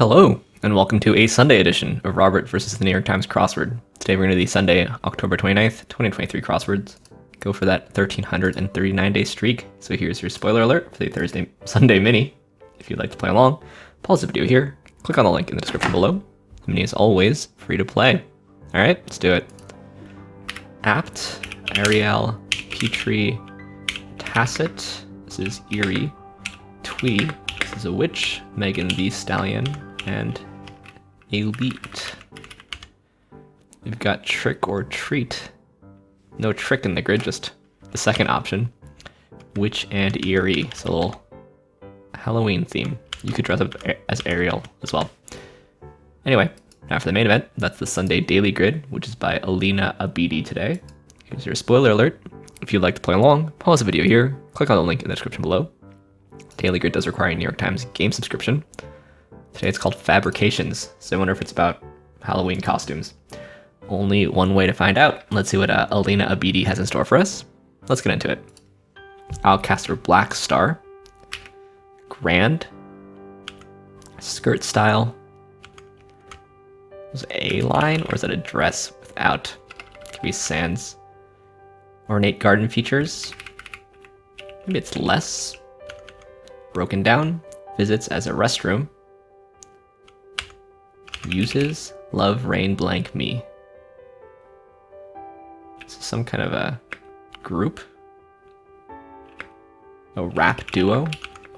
Hello, and welcome to a Sunday edition of Robert versus the New York Times Crossword. Today we're going to do the Sunday, October 29th, 2023 crosswords. Go for that 1,339-day streak. So here's your spoiler alert for the Sunday mini. If you'd like to play along, pause the video here, click on the link in the description below. The mini is always free to play. Alright, let's do it. Apt, Ariel, Petrie, Tacit, this is Eerie, Twee, this is a witch, Megan the Stallion, and Elite. We've got trick or treat. No trick in the grid, just the second option. Witch and Eerie, so a little Halloween theme. You could dress up as Ariel as well. Anyway, now for the main event, that's the Sunday Daily Grid, which is by Alina Abidi today. Here's your spoiler alert. If you'd like to play along, pause the video here, click on the link in the description below. Daily Grid does require a New York Times game subscription. Today it's called Fabric-ations, so I wonder if it's about Halloween costumes. Only one way to find out. Let's see what Alina Abidi has in store for us. Let's get into it. Outcaster Black Star. Grand. Skirt style. Is it a line or is it a dress without? Could be sans. Ornate garden features. Maybe it's less. Broken down. Visits as a restroom. Uses love rain blank me. This is some kind of a group. A rap duo.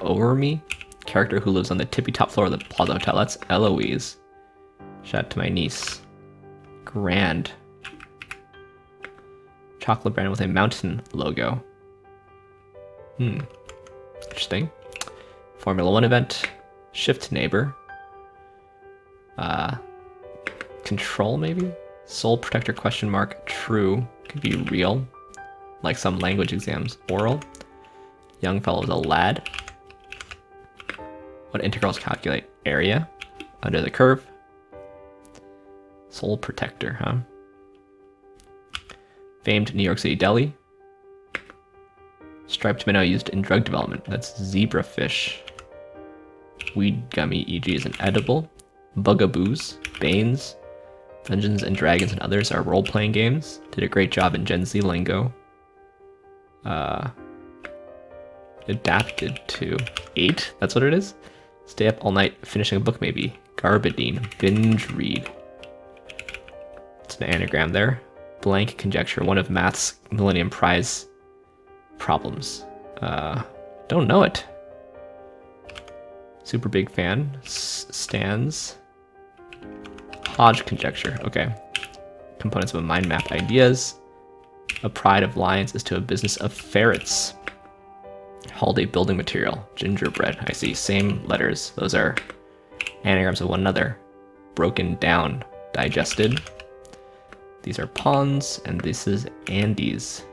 Over me. Character who lives on the tippy top floor of the Plaza Hotel. That's Eloise. Shout out to my niece. Grand. Chocolate brand with a mountain logo. Interesting. Formula 1 event. Shift neighbor. Control maybe? Soul protector question mark. True. Could be real. Like some language exams. Oral. Young fellow is a lad. What integrals calculate? Area. Under the curve. Soul protector, huh? Famed New York City deli. Striped minnow used in drug development. That's zebrafish. Weed gummy, e.g. is an edible. Bugaboos, Banes, Dungeons and Dragons and others are role-playing games. Did a great job in Gen Z lingo. Adapted to 8, that's what it is. Stay up all night finishing a book maybe. Garbadine, binge read. It's an anagram there. Blank conjecture, one of math's Millennium Prize problems. Don't know it. Super big fan. Stands. Hodge conjecture, okay. Components of a mind map, ideas. A pride of lions is to a business of ferrets. Holiday building material, gingerbread. I see, same letters. Those are anagrams of one another. Broken down, digested. These are pawns, and this is Andes.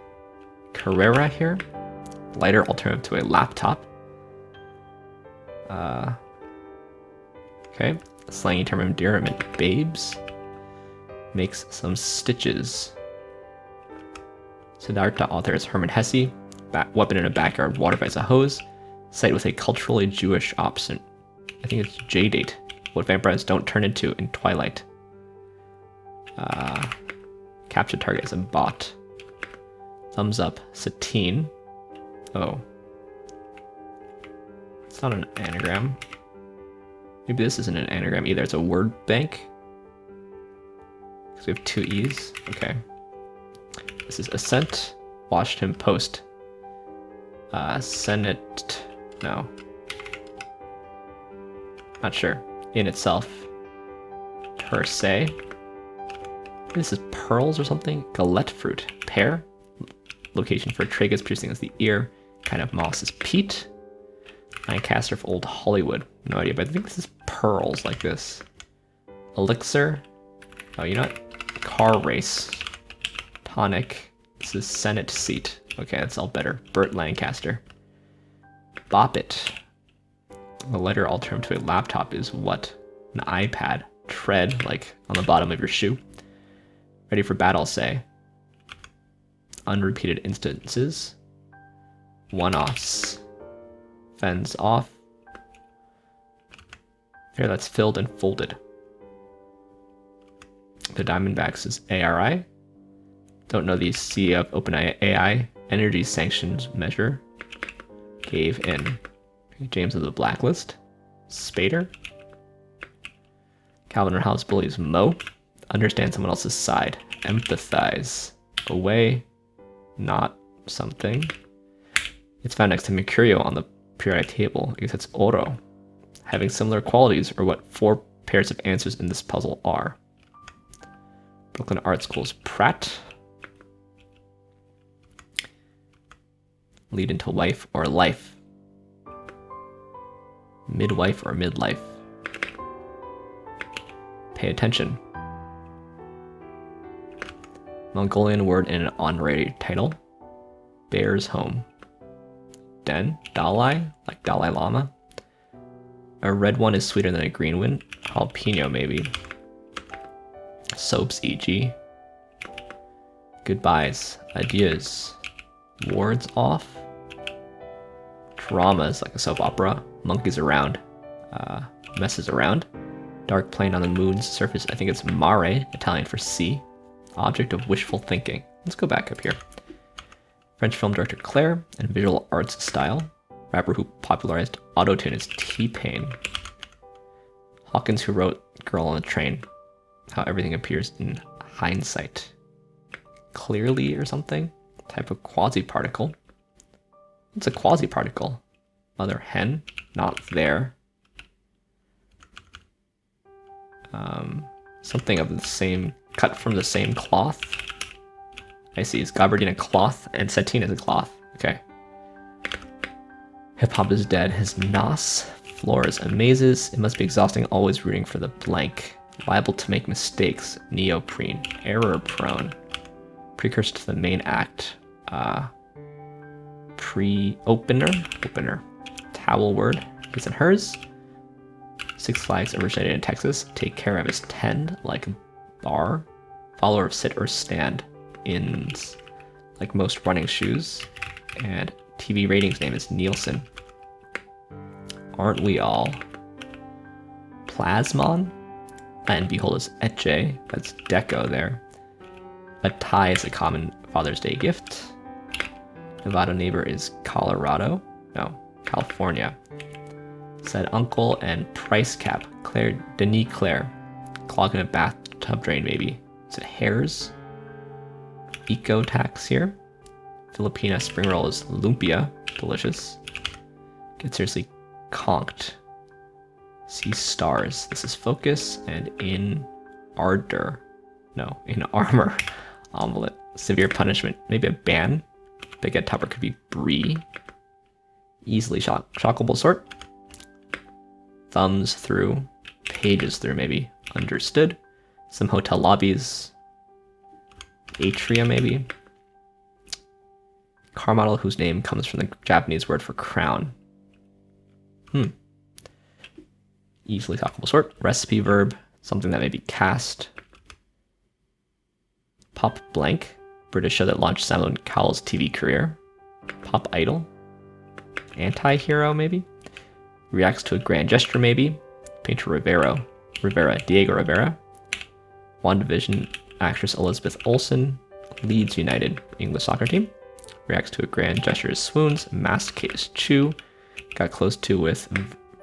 Carrera here. Lighter alternative to a laptop. Okay. Slangy term of endearment. Babes. Makes some stitches. Siddhartha author is Hermann Hesse. Weapon in a backyard, water by a hose. Site with a culturally Jewish option. I think it's J-date. What vampires don't turn into in Twilight. Capture target is a bot. Thumbs up. Satine. Oh. It's not an anagram. Maybe this isn't an anagram either. It's a word bank. Because we have 2 E's. Okay. This is Ascent. Washington Post. Senate. No. Not sure. In itself. Per se. This is pearls or something. Galette fruit. Pear. Location for tragus piercing is the ear. Kind of moss is peat. Lancaster of Old Hollywood. No idea, but I think this is pearls like this. Elixir. Oh, you know what? Car race. Tonic. This is Senate seat. Okay, that's all better. Burt Lancaster. Bop it. The letter alternative to a laptop is what? An iPad. Tread, like on the bottom of your shoe. Ready for battle, say. Unrepeated instances. One-offs. Fends off. Here, that's filled and folded. The Diamondbacks is ARI. Don't know the CEO of OpenAI. Energy sanctions measure. Gave in. James of the Blacklist. Spader. Calvin and Hobbes bullies Mo. Understand someone else's side. Empathize. Away. Not something. It's found next to Mercurio on the periodic table. I guess it's Oro. Having similar qualities are what 4 pairs of answers in this puzzle are. Brooklyn Art School's Pratt. Lead into wife or life. Midwife or midlife. Pay attention. Mongolian word in an honorary title. Bear's home. Den, Dalai, like Dalai Lama. A red one is sweeter than a green one. Jalapeno, maybe. Soaps, e.g. Goodbyes, adieux. Wards off. Dramas, like a soap opera. Monkeys around. Messes around. Dark plane on the moon's surface. I think it's mare, Italian for sea. Object of wishful thinking. Let's go back up here. French film director Claire and visual arts style. Rapper who popularized autotune is T-Pain. Hawkins who wrote Girl on the Train. How everything appears in hindsight. Clearly or something? Type of quasi-particle. What's a quasi-particle? Mother hen? Not there. Something of the same, cut from the same cloth. I see, is gabardine a cloth and sateen is a cloth. Okay. Hip hop is dead. His nos. Floors and mazes. It must be exhausting, always rooting for the blank. Liable to make mistakes. Neoprene. Error prone. Precursor to the main act. Opener. Towel word. His and hers. Six Flags originated in Texas. Take care of is tend, like bar. Follower of sit or stand. Ins, like most running shoes. And TV ratings name is Nielsen. Aren't we all? Plasmon. And behold is etche. That's deco there. A tie is a common Father's Day gift. Nevada neighbor is Colorado. No, California. Said uncle and price cap. Claire, Denis Claire. Clogging a bathtub drain maybe. Is it hairs? Eco tax here. Filipina spring roll is lumpia. Delicious. Get seriously conked. See stars. This is focus and in ardor. No, in armor. Omelet. Severe punishment. Maybe a ban. Baguette topper could be brie. Easily shockable sort. Thumbs through. Pages through maybe. Understood. Some hotel lobbies. Atrium maybe. Car model whose name comes from the Japanese word for crown. Easily talkable sort. Recipe verb. Something that may be cast. Pop blank. British show that launched Simon Cowell's TV career. Pop idol. Anti-hero maybe. Reacts to a grand gesture maybe. Painter Rivera. Diego Rivera. WandaVision actress Elizabeth Olsen. Leeds United English soccer team. Reacts to a grand gesture is swoons. Masticate is chew. Got close to with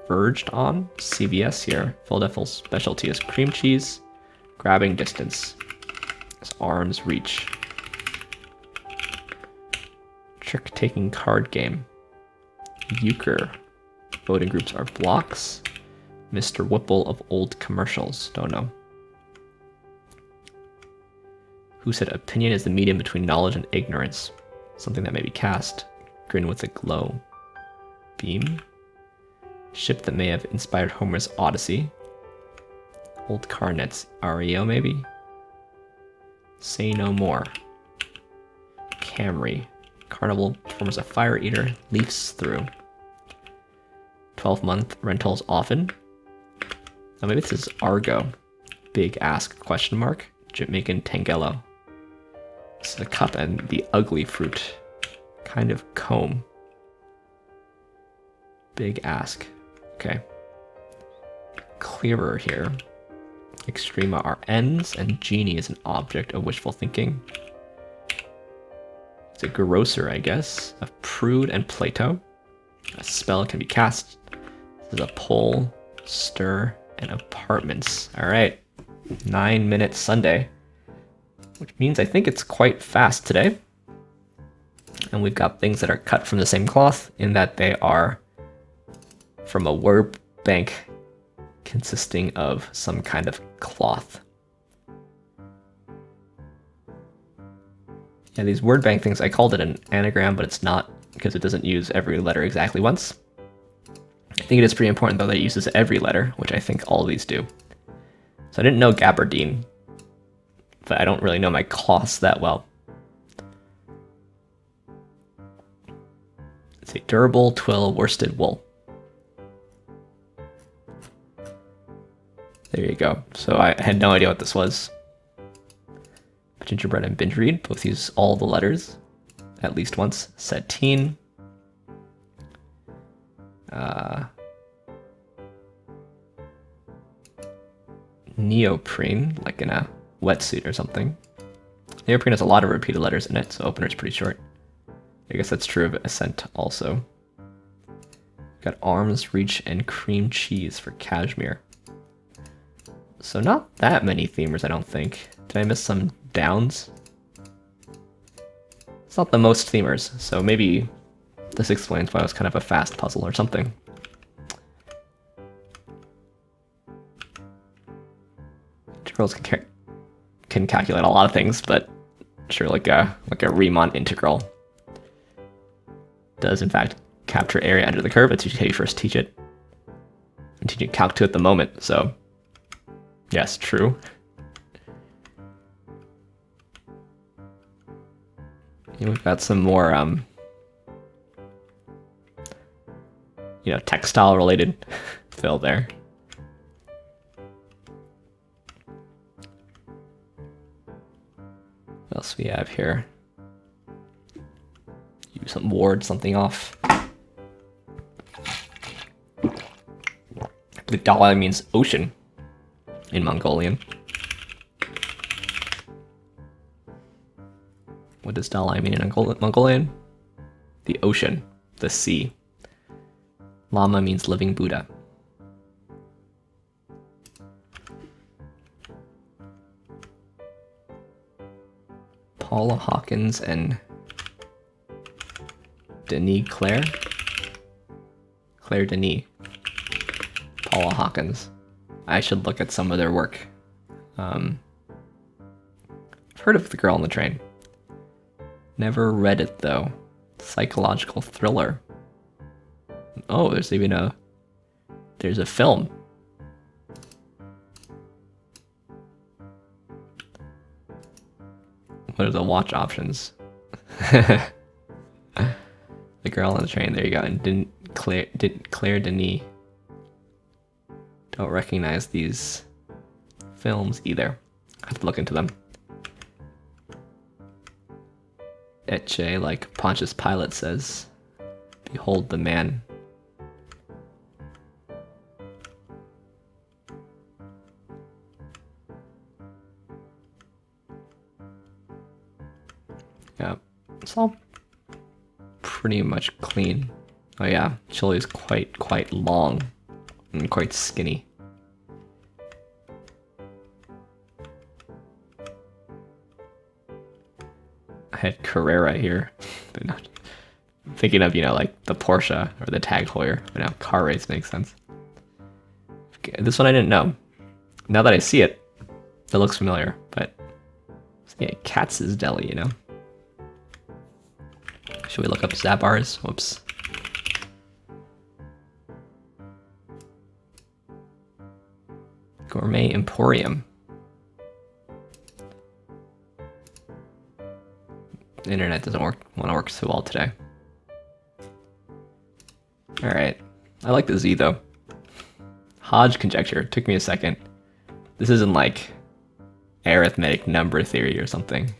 verged on. CVS here. Philadelphia specialty is cream cheese. Grabbing distance is arm's reach. Trick-taking card game. Euchre. Voting groups are blocks. Mr. Whipple of old commercials. Don't know. Who said opinion is the medium between knowledge and ignorance? Something that may be cast. Grin with a glow. Beam. Ship that may have inspired Homer's Odyssey. Old car nets. REO maybe? Say no more. Camry. Carnival performs a fire eater. Leafs through. 12-month rentals often. Oh, maybe this is Argo. Big ask question mark. Jamaican Tangelo. This is a cup and the ugly fruit. Kind of comb. Big ask. Okay. clearer here. Extrema are ends, and genie is an object of wishful thinking. It's a grocer, I guess, of prude and Plato. A spell can be cast. This is a pull, stir, and apartments. All right, 9-minute Sunday, which means I think it's quite fast today. And we've got things that are cut from the same cloth in that they are from a word bank consisting of some kind of cloth. Yeah, these word bank things, I called it an anagram, but it's not because it doesn't use every letter exactly once. I think it is pretty important though that it uses every letter, which I think all of these do. So I didn't know gabardine, but I don't really know my cloths that well. It's a durable twill worsted wool. There you go. So I had no idea what this was. Gingerbread and binge read both use all the letters at least once. Sateen. Neoprene, like in a wetsuit or something. Neoprene has a lot of repeated letters in it, so opener's pretty short. I guess that's true of Ascent also. Got arms, reach, and cream cheese for cashmere. So not that many themers, I don't think. Did I miss some downs? It's not the most themers, so maybe this explains why it was kind of a fast puzzle or something. Integrals can calculate a lot of things, but sure, like a Riemann integral does in fact capture area under the curve. It's usually how you first teach it. I'm teaching Calc 2 at the moment, so yes, true. And we've got some more, textile related fill there. What else we have here? Use some ward something off. The Dalai means ocean in Mongolian. What does Dalai mean in Mongolian? The ocean, the sea. Lama means living Buddha. Paula Hawkins and Denis Claire? Claire Denis. Paula Hawkins. I should look at some of their work. I've heard of The Girl on the Train. Never read it though. Psychological thriller. Oh, there's a film. What are the watch options? The Girl on the Train, there you go. And Claire Denis. Don't recognize these films either. I have to look into them. Etche, like Pontius Pilate says, behold the man. Yeah, it's all pretty much clean. Oh yeah, Chili is quite long and quite skinny. I had Carrera here, but not thinking of, like the Porsche or the Tag Heuer, but now car race makes sense. Okay, this one I didn't know. Now that I see it, it looks familiar, but yeah, Katz's Deli, Should we look up Zabar's? Whoops. Gourmet Emporium. The internet doesn't want to work so well today. Alright. I like the Z though. Hodge conjecture. Took me a second. This isn't like arithmetic number theory or something.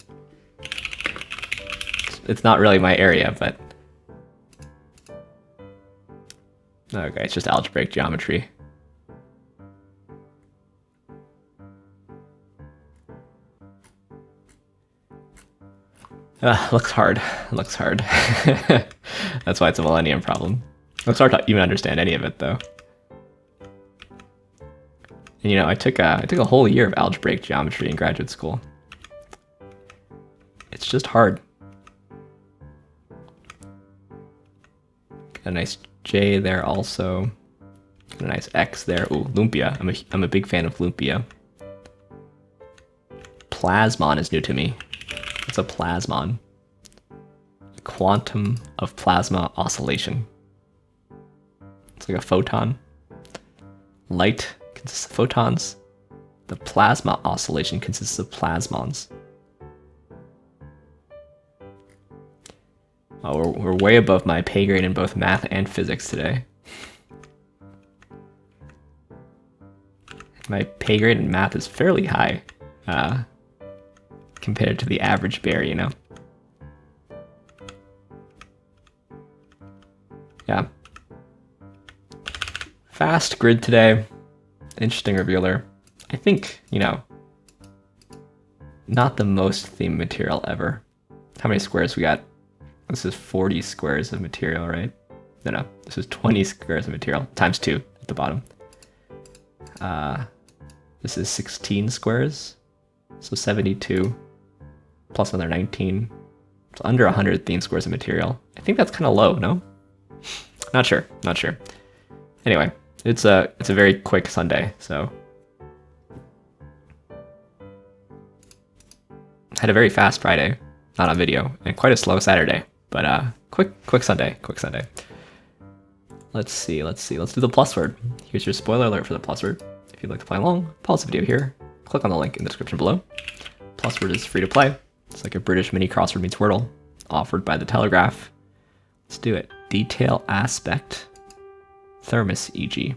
It's not really my area, but okay, it's just algebraic geometry. Looks hard. Looks hard. That's why it's a millennium problem. Looks hard to even understand any of it, though. And, you know, I took a whole year of algebraic geometry in graduate school. It's just hard. Got a nice J there also. Got a nice X there. Ooh, lumpia. I'm a big fan of lumpia. Plasmon is new to me. What's a plasmon? A quantum of plasma oscillation. It's like a photon. Light consists of photons. The plasma oscillation consists of plasmons. Oh, we're way above my pay grade in both math and physics today. My pay grade in math is fairly high compared to the average bear, you know? Yeah. Fast grid today. Interesting revealer. I think, you know, not the most themed material ever. How many squares we got? This is 40 squares of material, right? No, this is 20 squares of material, times 2 at the bottom. This is 16 squares, so 72, plus another 19. So under 100 theme squares of material. I think that's kind of low, no? Not sure. Anyway, it's a very quick Sunday, so. Had a very fast Friday, not on video, and quite a slow Saturday. But quick Sunday. Let's see. Let's do the PlusWord. Here's your spoiler alert for the PlusWord. If you'd like to play along, pause the video here. Click on the link in the description below. PlusWord is free to play. It's like a British mini crossword meets Wordle, offered by the Telegraph. Let's do it. Detail aspect. Thermos, e.g.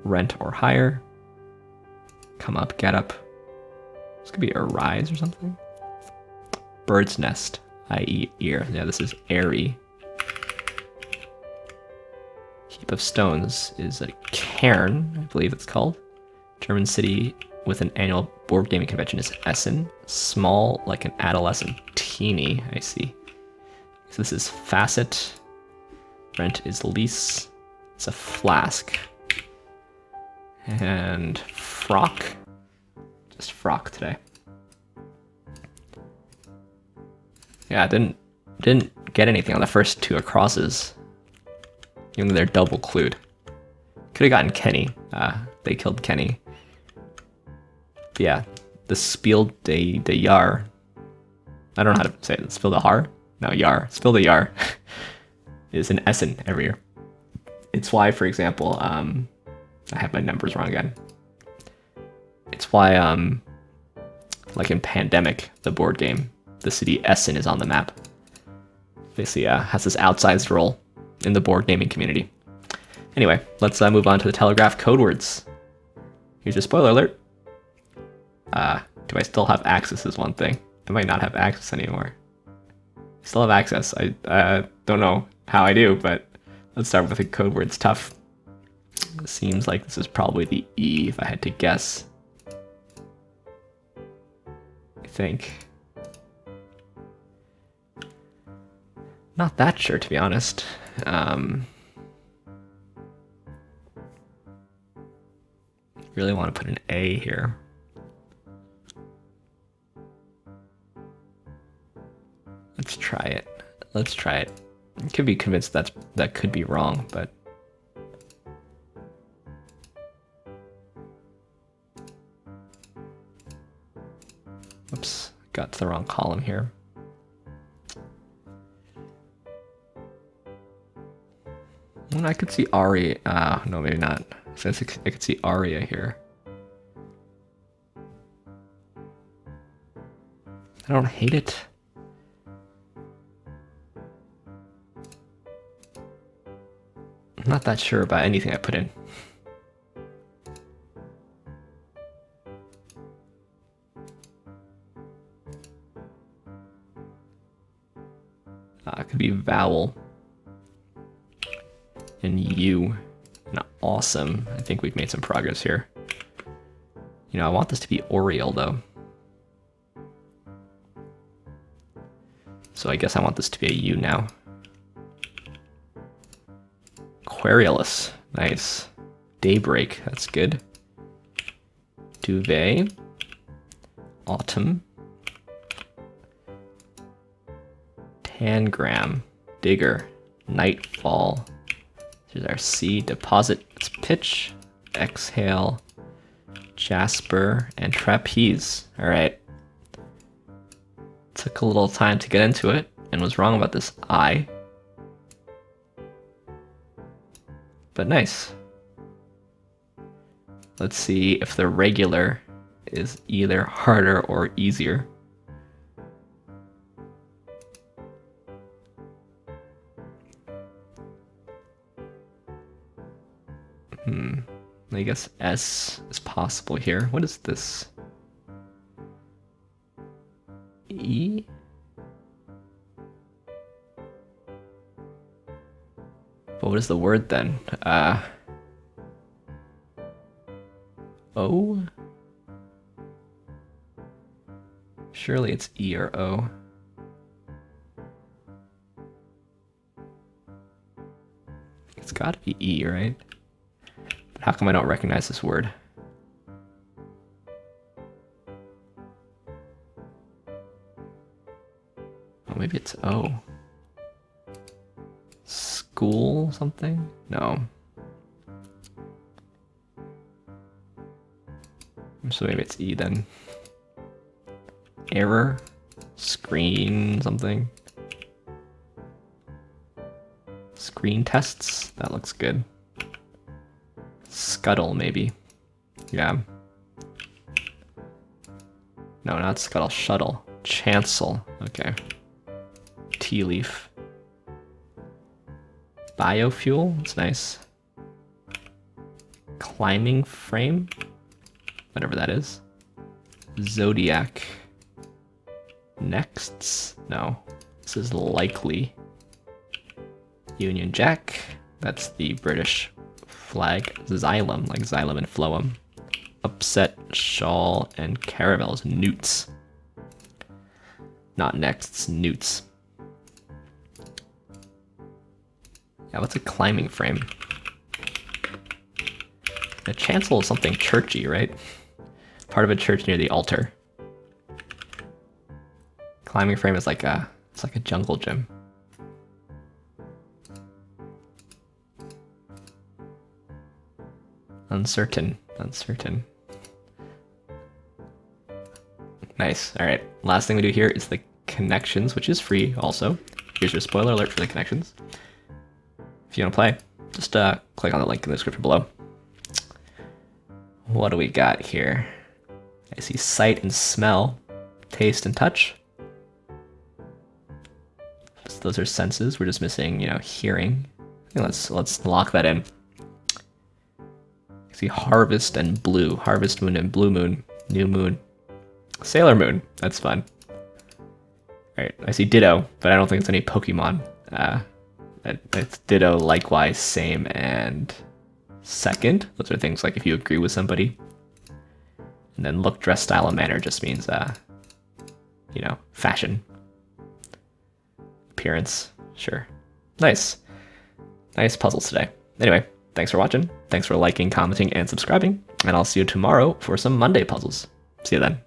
Rent or hire. Come up, get up. This could be arise or something. Bird's nest, i.e. ear. Yeah, this is airy. Heap of stones is a cairn, I believe it's called. German city with an annual board gaming convention is Essen. Small, like an adolescent. Teeny, I see. So this is facet. Rent is lease. It's a flask. And frock. Just frock today. Yeah, I didn't get anything on the first 2 acrosses. Even though they're double clued. Could have gotten Kenny. They killed Kenny. But yeah, the Spiel de Jahr. I don't know how to say it. Spiel de Har? No, Jahr. Spiel de Jahr is in Essen every year. It's why, for example, I have my numbers wrong again. It's why, like in Pandemic, the board game, the city Essen is on the map. Basically, has this outsized role in the board gaming community. Anyway, let's move on to the Telegraph Codewords. Here's your spoiler alert. Do I still have access is one thing. I might not have access anymore. Still have access. I don't know how I do, but let's start with the Codewords tough. It seems like this is probably the E if I had to guess. I think. Not that sure, to be honest. Really want to put an A here. Let's try it. I could be convinced that could be wrong, but oops, got to the wrong column here. I could see Aria. No, maybe not. Since I could see Aria here. I don't hate it. I'm not that sure about anything I put in. It could be vowel. And U. And awesome. I think we've made some progress here. You know, I want this to be Oriole though. So I guess I want this to be a U now. Querulous, nice. Daybreak, that's good. Duvet. Autumn. Tangram. Digger. Nightfall. Here's our C. Deposit. It's pitch. Exhale. Jasper. And trapeze. Alright. Took a little time to get into it and was wrong about this I. But nice. Let's see if the regular is either harder or easier. I guess S is possible here. What is this? E? But what is the word then? O? Surely it's E or O. It's gotta be E, right? But how come I don't recognize this word? Oh, maybe it's O. School something? No. So maybe it's E then. Error? Screen something? Screen tests? That looks good. Scuttle maybe. Yeah. No, not scuttle. Shuttle. Chancel. Okay. Tea leaf. Biofuel. It's nice. Climbing frame. Whatever that is. Zodiac. Nexts? No. This is likely. Union Jack. That's the British flag. Xylem, like xylem and phloem. Upset, shawl, and caravels. Newts. Not nexts, newts. Yeah, what's a climbing frame? A chancel is something churchy, right? Part of a church near the altar. Climbing frame is like it's like a jungle gym. Uncertain, uncertain. Nice, all right. Last thing we do here is the connections, which is free also. Here's your spoiler alert for the connections. If you want to play, just click on the link in the description below. What do we got here? I see sight and smell, taste and touch. So those are senses. We're just missing, hearing. I think let's lock that in. I see harvest and blue. Harvest moon and blue moon. New moon. Sailor Moon. That's fun. Alright, I see Ditto, but I don't think it's any Pokemon. It's Ditto, likewise, same, and second. Those are things like if you agree with somebody. And then look, dress, style, and manner just means, fashion. Appearance. Sure. Nice. Nice puzzles today. Anyway, thanks for watching. Thanks for liking, commenting, and subscribing. And I'll see you tomorrow for some Monday puzzles. See you then.